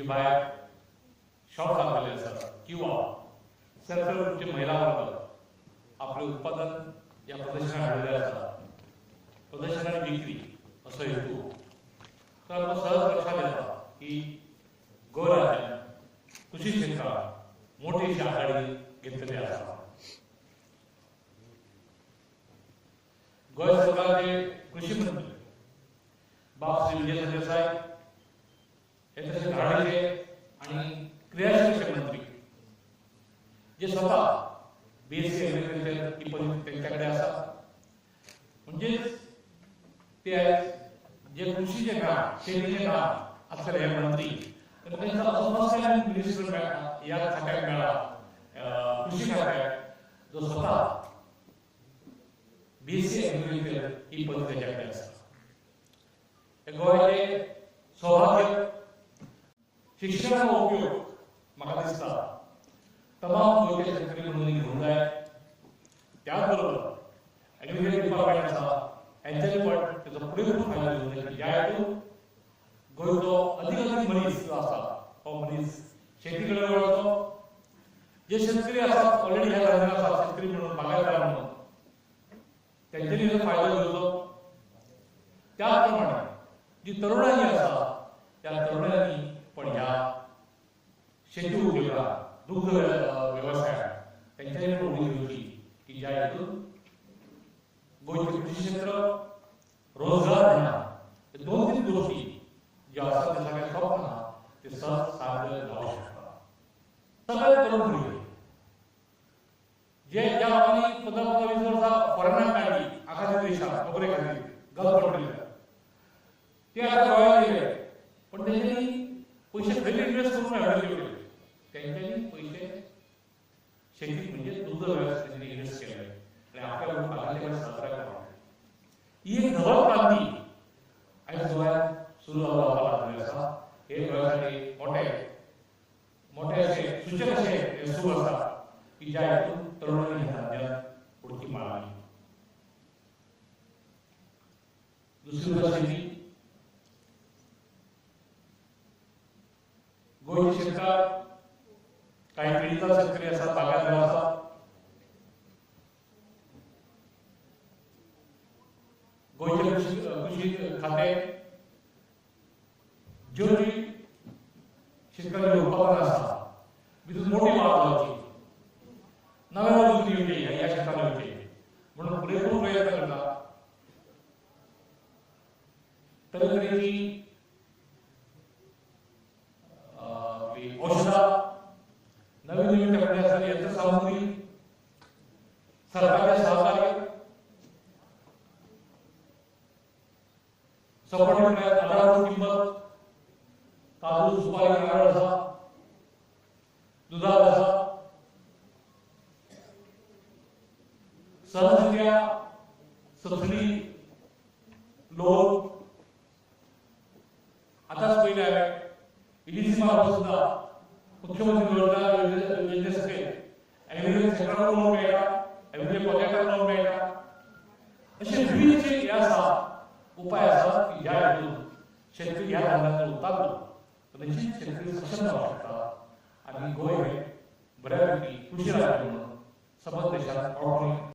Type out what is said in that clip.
बाहेर शॉप लागलेले असतात किंवा सर्व महिला वर्ग आपले उत्पादन या प्रदर्शनात आणलेले असतात. प्रदर्शन आणि विक्री असं हेतू तर आपण सहज लक्षात येतं की गोव्याने कृषी क्षेत्रात मोठी आघाडी घेतलेली असतात. गोवा सरकारचे कृषी मंत्री श्री विजय सरदेसाई हे तसे धडाडीचे आणि क्रियाशील मंत्री जे स्वतः बीएससी एग्रीकल्चर ही पदवी त्यांच्याकडे असतात. म्हणजे ते जे कृषीचे काम शेतीचे काम असलेले हे मंत्री तर त्यांचा असमस्याने मिनिस्टर या खात्यात मिळाला कृषी खात्यात जो स्वतः बीएससी एग्रीकल्चर ही पदवी त्याच्याकडे असतात. गोव्याचे सौभाग्य शिक्षणाचा उपयोग मला दिसता तमाम गोव्याचे शेतकरी म्हणून घेऊन जाय. त्याचबरोबर ॲग्रिकल्चर डिपार्टमेंट असा यांच्यानी पण त्याचा पुरेपूर फायदा घेऊन जाईल. ज्या हेतून गोव्याचो अधिक मनीस जो आसा तो मनीस शेतीकडे वळतो. जे शेतकरी असतात ऑलरेडी ह्या राज्यात असतात शेतकरी म्हणून बागायतदार म्हणून त्यांच्यानी जो फायदा घेतो. त्याचप्रमाणे जी तरुणाई असतात त्या तरुणांनी पण ह्या शेती उद्योगात दुग्ध व्यवसायात त्यांच्यानी पण उडी घेतली की ज्या हेतून गोव्याचे कृषी क्षेत्र रोजगार म्हणा दोन तीन गोष्टी ज्या असतात त्या सगळ्या स्वप्न ते सहज साध्य लावू शकतात. सगळे तरुण मुली जे ज्या लोकांनी 15-20 वर्षा फॉरेनर काढली आखाच्या देशात नोकरी खाली गल्फ कंट्रीला ते आता गोव्याला गेले पण त्यांनी पैसे घरी इन्व्हेस्ट करून एवढे गेले. त्यांच्यानी पैसे शेती म्हणजे दुग्ध व्यवसायात त्यांनी इन्व्हेस्ट केले आणि आपल्या बागांच्या साजरा करावा. ही एक नवल क्रांती आज गोव्यात सुरू झालेली असा. हे गोव्यासाठी मोठे असे सूचक असे सुरू असतात की ज्या हेतून तरुणांनी राज्यात पुढची माळावी. दुसरी गोष्ट गोव्याच्या क्षेत्रात काही पीडित शेतकरी असतात बागायतदार असतात. गोव्याचे कृषी खाते जे शेतकऱ्यांचे उत्पादन असतात तिथून मोठी वाढ व्हायची नव्या विक्री होते या क्षेत्राला होते म्हणून पुरेपूर प्रयत्न करतात. तरी औषधा नवीन टेक्नॉलॉजी यंत्रसामुग्री सरकारचे सहकार्य सपोर्ट आधारभूत किंमत काजू सुपारी नारळ असा दुधाळ असा सहजरित्या सबसिडी लोन आताच पहिले आहे. ईडीसी मार्फत सुद्धा मुख्यमंत्री रोजगार योजनेसाठी ॲग्रिकल्चर क्षेत्राला लोन मिळाला ॲग्रिकल्चर प्रोजेक्टाला लोन मिळाला. असे विविध उपाय असतात की ज्या हेतून शेतकरी या धंद्यात उतारलो तर निश्चित शेतकरी सक्षम राहू शकतात आणि गोवा हे बऱ्यापैकी कृषी राज्य म्हणून समज देशात